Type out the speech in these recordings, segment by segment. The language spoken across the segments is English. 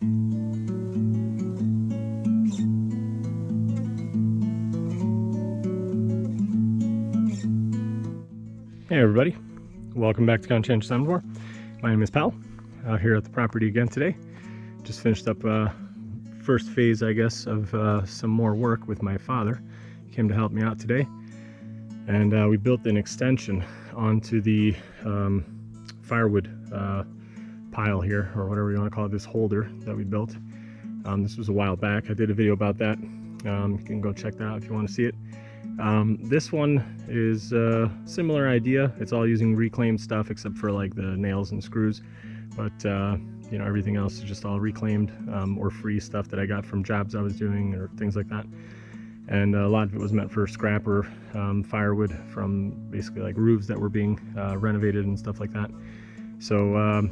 Hey everybody, welcome back to Conscientious Omnivore. My name is Pal, out here at the property again today. Just finished up first phase, I guess, of some more work with my father. He came to help me out today, and we built an extension onto the firewood pile here, or whatever you want to call it, this holder that we built. This was a while back. I did a video about that. You can go check that out if you want to see it. This one is a similar idea. It's all using reclaimed stuff except for like the nails and screws, but you know, everything else is just all reclaimed or free stuff that I got from jobs I was doing or things like that. And a lot of it was meant for scrap or firewood from basically like roofs that were being renovated and stuff like that. So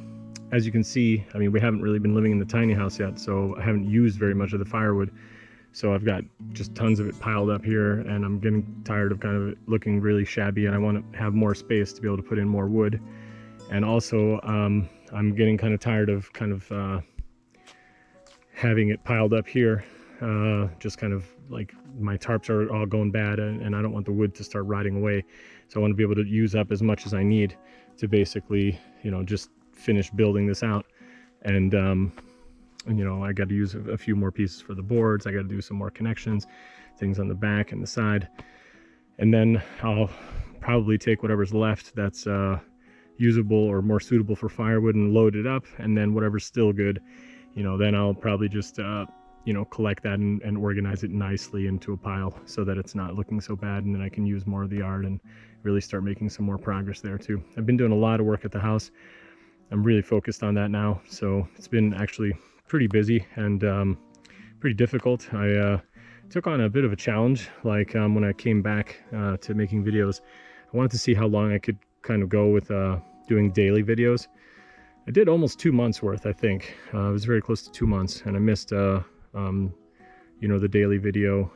as you can see, I mean, we haven't really been living in the tiny house yet, so I haven't used very much of the firewood. So I've got just tons of it piled up here, and I'm getting tired of kind of it looking really shabby, and I want to have more space to be able to put in more wood. And also I'm getting kind of tired of having it piled up here, just kind of like my tarps are all going bad, and I don't want the wood to start rotting away. So I want to be able to use up as much as I need to basically, you know, just finish building this out. And you know, I got to use a few more pieces for the boards. I got to do some more connections, things on the back and the side. And then I'll probably take whatever's left that's usable or more suitable for firewood and load it up. And then whatever's still good, you know, then I'll probably just, you know, collect that and organize it nicely into a pile so that it's not looking so bad. And then I can use more of the yard and really start making some more progress there too. I've been doing a lot of work at the house. I'm really focused on that now. So it's been actually pretty busy and pretty difficult. I took on a bit of a challenge, like when I came back to making videos. I wanted to see how long I could kind of go with doing daily videos. I did almost 2 months worth, I think. It was very close to 2 months, and I missed you know, the daily video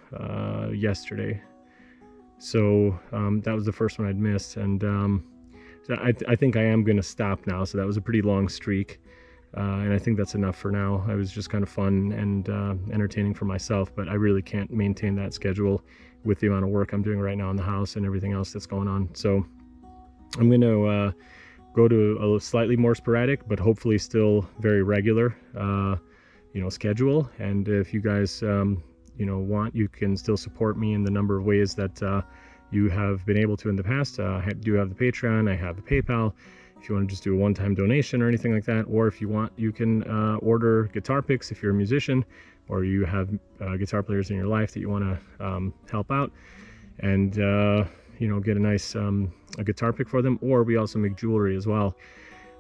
yesterday. So that was the first one I'd missed, and so I think I am going to stop now. So that was a pretty long streak. And I think that's enough for now. It was just kind of fun and entertaining for myself, but I really can't maintain that schedule with the amount of work I'm doing right now in the house and everything else that's going on. So I'm going to go to a slightly more sporadic, but hopefully still very regular, you know, schedule. And if you guys, you know, want, you can still support me in the number of ways that you have been able to in the past. I do have the Patreon, I have the PayPal. If you want to just do a one-time donation or anything like that, or if you want, you can order guitar picks if you're a musician, or you have guitar players in your life that you want to help out, and you know, get a nice a guitar pick for them. Or we also make jewelry as well.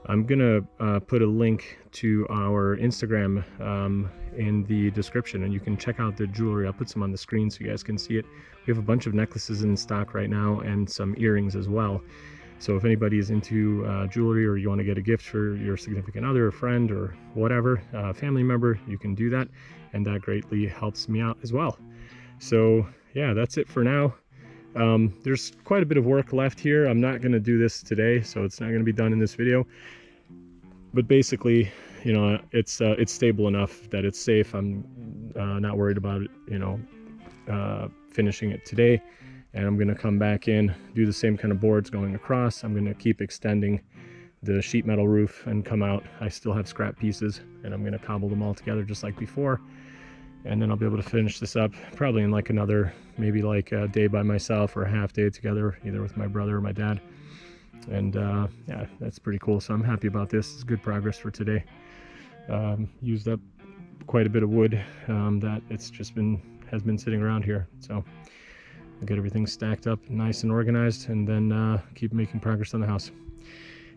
I'm gonna put a link to our Instagram in the description, and you can check out the jewelry. I'll put some on the screen so you guys can see it. We have a bunch of necklaces in stock right now and some earrings as well. So if anybody is into jewelry, or you want to get a gift for your significant other, a friend, or whatever, family member, you can do that, and that greatly helps me out as well. So yeah, that's it for now. There's quite a bit of work left here. I'm not going to do this today, so it's not going to be done in this video. But basically, you know, it's stable enough that it's safe. I'm not worried about it, you know, finishing it today. And I'm going to come back in, do the same kind of boards going across. I'm going to keep extending the sheet metal roof and come out. I still have scrap pieces, and I'm going to cobble them all together just like before. And then I'll be able to finish this up probably in like another, maybe like a day by myself or a half day together, either with my brother or my dad. And yeah, that's pretty cool. So I'm happy about this. It's good progress for today. Used up quite a bit of wood that has been sitting around here. So I'll get everything stacked up nice and organized, and then keep making progress on the house.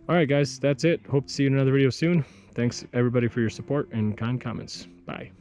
All right, guys, that's it. Hope to see you in another video soon. Thanks everybody for your support and kind comments. Bye.